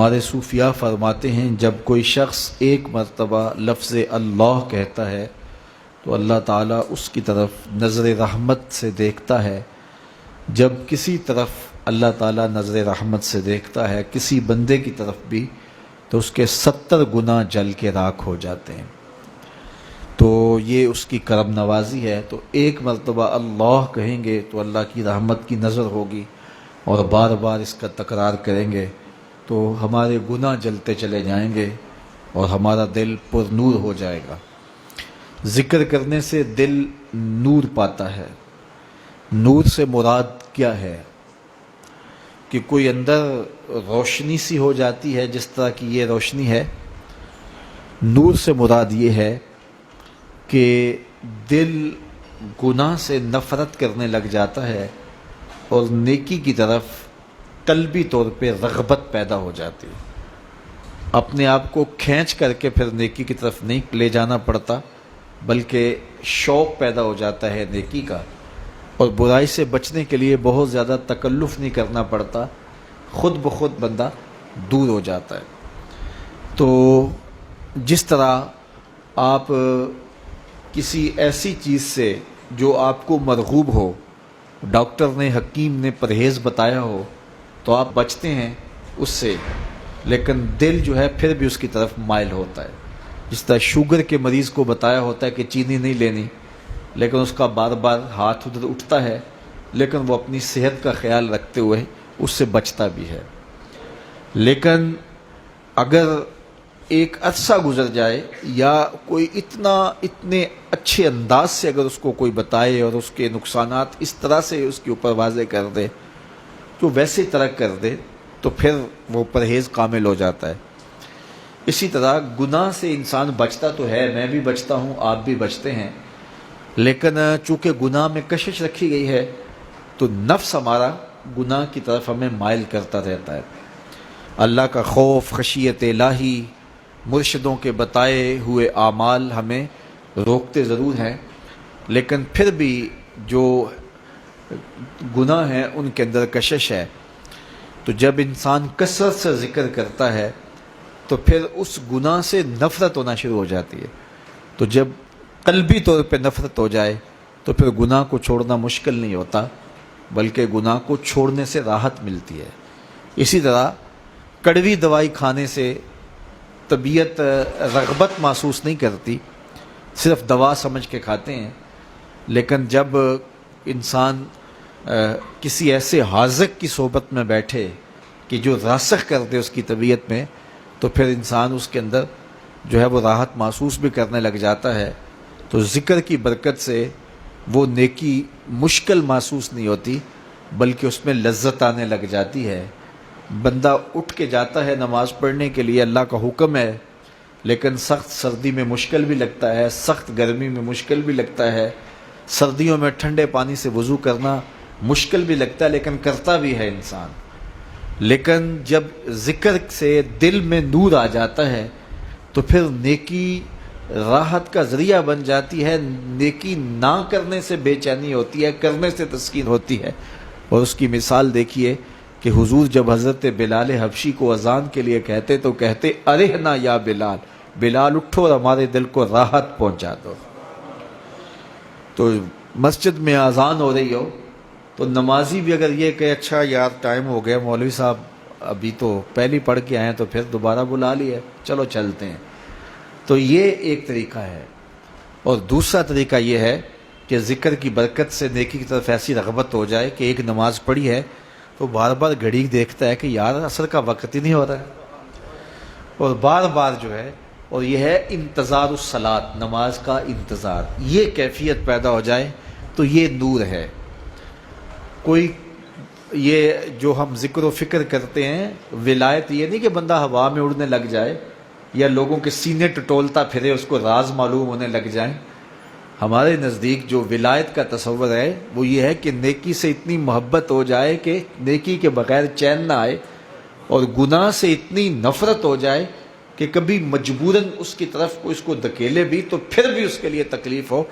ہمارے صوفیاء فرماتے ہیں جب کوئی شخص ایک مرتبہ لفظ اللہ کہتا ہے تو اللہ تعالیٰ اس کی طرف نظر رحمت سے دیکھتا ہے. جب کسی طرف اللہ تعالیٰ نظر رحمت سے دیکھتا ہے کسی بندے کی طرف بھی تو اس کے 70 گناہ جل کے راکھ ہو جاتے ہیں. تو یہ اس کی کرم نوازی ہے. تو ایک مرتبہ اللہ کہیں گے تو اللہ کی رحمت کی نظر ہوگی اور بار بار اس کا تکرار کریں گے تو ہمارے گناہ جلتے چلے جائیں گے اور ہمارا دل پر نور ہو جائے گا. ذکر کرنے سے دل نور پاتا ہے. نور سے مراد کیا ہے کہ کوئی اندر روشنی سی ہو جاتی ہے جس طرح کی یہ روشنی ہے. نور سے مراد یہ ہے کہ دل گناہ سے نفرت کرنے لگ جاتا ہے اور نیکی کی طرف قلبی طور پہ رغبت پیدا ہو جاتی ہے. اپنے آپ کو کھینچ کر کے پھر نیکی کی طرف نہیں لے جانا پڑتا بلکہ شوق پیدا ہو جاتا ہے نیکی کا. اور برائی سے بچنے کے لیے بہت زیادہ تکلف نہیں کرنا پڑتا, خود بخود بندہ دور ہو جاتا ہے. تو جس طرح آپ کسی ایسی چیز سے جو آپ کو مرغوب ہو, ڈاکٹر نے حکیم نے پرہیز بتایا ہو تو آپ بچتے ہیں اس سے, لیکن دل جو ہے پھر بھی اس کی طرف مائل ہوتا ہے. جس طرح شوگر کے مریض کو بتایا ہوتا ہے کہ چینی نہیں لینی لیکن اس کا بار بار ہاتھ ادھر اٹھتا ہے, لیکن وہ اپنی صحت کا خیال رکھتے ہوئے اس سے بچتا بھی ہے. لیکن اگر ایک عرصہ گزر جائے یا کوئی اتنے اچھے انداز سے اگر اس کو کوئی بتائے اور اس کے نقصانات اس طرح سے اس کے اوپر واضح کر دے تو ویسے ترک کر دے تو پھر وہ پرہیز کامل ہو جاتا ہے. اسی طرح گناہ سے انسان بچتا تو ہے, میں بھی بچتا ہوں, آپ بھی بچتے ہیں, لیکن چونکہ گناہ میں کشش رکھی گئی ہے تو نفس ہمارا گناہ کی طرف ہمیں مائل کرتا رہتا ہے. اللہ کا خوف, خشیت الہی, مرشدوں کے بتائے ہوئے اعمال ہمیں روکتے ضرور ہیں, لیکن پھر بھی جو گناہ ہیں ان کے اندر کشش ہے. تو جب انسان کثرت سے ذکر کرتا ہے تو پھر اس گناہ سے نفرت ہونا شروع ہو جاتی ہے. تو جب قلبی طور پہ نفرت ہو جائے تو پھر گناہ کو چھوڑنا مشکل نہیں ہوتا بلکہ گناہ کو چھوڑنے سے راحت ملتی ہے. اسی طرح کڑوی دوائی کھانے سے طبیعت رغبت محسوس نہیں کرتی, صرف دوا سمجھ کے کھاتے ہیں, لیکن جب انسان کسی ایسے حاذق کی صحبت میں بیٹھے کہ جو راسخ کر دے اس کی طبیعت میں تو پھر انسان اس کے اندر جو ہے وہ راحت محسوس بھی کرنے لگ جاتا ہے. تو ذکر کی برکت سے وہ نیکی مشکل محسوس نہیں ہوتی بلکہ اس میں لذت آنے لگ جاتی ہے. بندہ اٹھ کے جاتا ہے نماز پڑھنے کے لیے, اللہ کا حکم ہے, لیکن سخت سردی میں مشکل بھی لگتا ہے, سخت گرمی میں مشکل بھی لگتا ہے, سردیوں میں ٹھنڈے پانی سے وضو کرنا مشکل بھی لگتا ہے لیکن کرتا بھی ہے انسان. لیکن جب ذکر سے دل میں نور آ جاتا ہے تو پھر نیکی راحت کا ذریعہ بن جاتی ہے. نیکی نہ کرنے سے بے چینی ہوتی ہے, کرنے سے تسکین ہوتی ہے. اور اس کی مثال دیکھیے کہ حضور جب حضرت بلال حبشی کو اذان کے لیے کہتے تو کہتے ارحنا یا بلال, بلال اٹھو اور ہمارے دل کو راحت پہنچا دو. تو مسجد میں اذان ہو رہی ہو تو نمازی بھی اگر یہ کہ اچھا یار ٹائم ہو گیا, مولوی صاحب ابھی تو پہلی پڑھ کے آئے ہیں تو پھر دوبارہ بلا لیے, چلو چلتے ہیں. تو یہ ایک طریقہ ہے. اور دوسرا طریقہ یہ ہے کہ ذکر کی برکت سے نیکی کی طرف ایسی رغبت ہو جائے کہ ایک نماز پڑھی ہے تو بار بار گھڑی دیکھتا ہے کہ یار عصر کا وقت ہی نہیں ہو رہا ہے, اور بار بار جو ہے, اور یہ ہے انتظار الصلاۃ, نماز کا انتظار, یہ کیفیت پیدا ہو جائے تو یہ نور ہے. کوئی یہ جو ہم ذکر و فکر کرتے ہیں ولایت یہ نہیں کہ بندہ ہوا میں اڑنے لگ جائے یا لوگوں کے سینے ٹٹولتا پھرے اس کو راز معلوم ہونے لگ جائیں. ہمارے نزدیک جو ولایت کا تصور ہے وہ یہ ہے کہ نیکی سے اتنی محبت ہو جائے کہ نیکی کے بغیر چین نہ آئے, اور گناہ سے اتنی نفرت ہو جائے کہ کبھی مجبوراً اس کی طرف کو اس کو دھکیلے بھی تو پھر بھی اس کے لیے تکلیف ہو.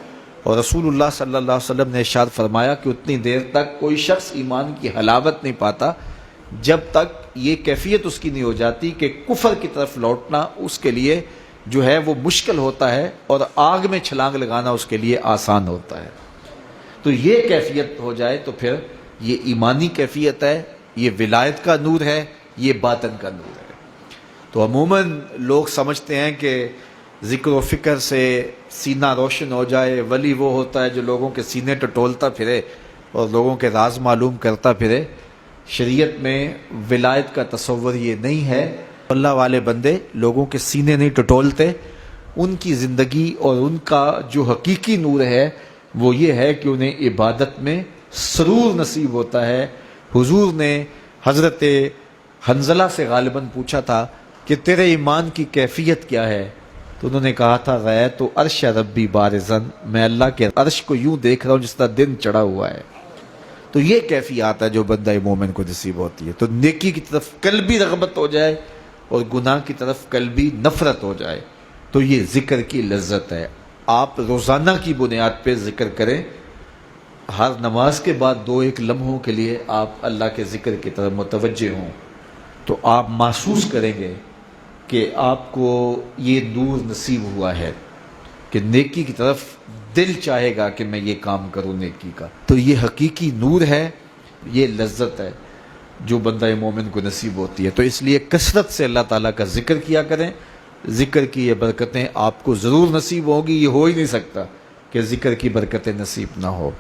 اور رسول اللہ صلی اللہ علیہ وسلم نے ارشاد فرمایا کہ اتنی دیر تک کوئی شخص ایمان کی حلاوت نہیں پاتا جب تک یہ کیفیت اس کی نہیں ہو جاتی کہ کفر کی طرف لوٹنا اس کے لیے جو ہے وہ مشکل ہوتا ہے اور آگ میں چھلانگ لگانا اس کے لیے آسان ہوتا ہے. تو یہ کیفیت ہو جائے تو پھر یہ ایمانی کیفیت ہے، یہ ولایت کا نور ہے، یہ باطن کا نور ہے. تو عموماً لوگ سمجھتے ہیں کہ ذکر و فکر سے سینہ روشن ہو جائے، ولی وہ ہوتا ہے جو لوگوں کے سینے ٹٹولتا پھرے اور لوگوں کے راز معلوم کرتا پھرے. شریعت میں ولایت کا تصور یہ نہیں ہے. اللہ والے بندے لوگوں کے سینے نہیں ٹٹولتے، ان کی زندگی اور ان کا جو حقیقی نور ہے وہ یہ ہے کہ انہیں عبادت میں سرور نصیب ہوتا ہے. حضور نے حضرت حنظلہ سے غالباً پوچھا تھا کہ تیرے ایمان کی کیفیت کیا ہے، تو انہوں نے کہا تھا رأیت عرش ربی بارزن، میں اللہ کے عرش کو یوں دیکھ رہا ہوں جس طرح دن چڑھا ہوا ہے. تو یہ کیفیات ہے جو بندہ مومن کو نصیب ہوتی ہے. تو نیکی کی طرف قلبی رغبت ہو جائے اور گناہ کی طرف قلبی نفرت ہو جائے تو یہ ذکر کی لذت ہے. آپ روزانہ کی بنیاد پہ ذکر کریں، ہر نماز کے بعد 2-1 لمحوں کے لیے آپ اللہ کے ذکر کی طرف متوجہ ہوں تو آپ محسوس کریں گے کہ آپ کو یہ نور نصیب ہوا ہے کہ نیکی کی طرف دل چاہے گا کہ میں یہ کام کروں نیکی کا. تو یہ حقیقی نور ہے، یہ لذت ہے جو بندہ مومن کو نصیب ہوتی ہے. تو اس لیے کثرت سے اللہ تعالیٰ کا ذکر کیا کریں. ذکر کی یہ برکتیں آپ کو ضرور نصیب ہوں گی، یہ ہو ہی نہیں سکتا کہ ذکر کی برکتیں نصیب نہ ہو.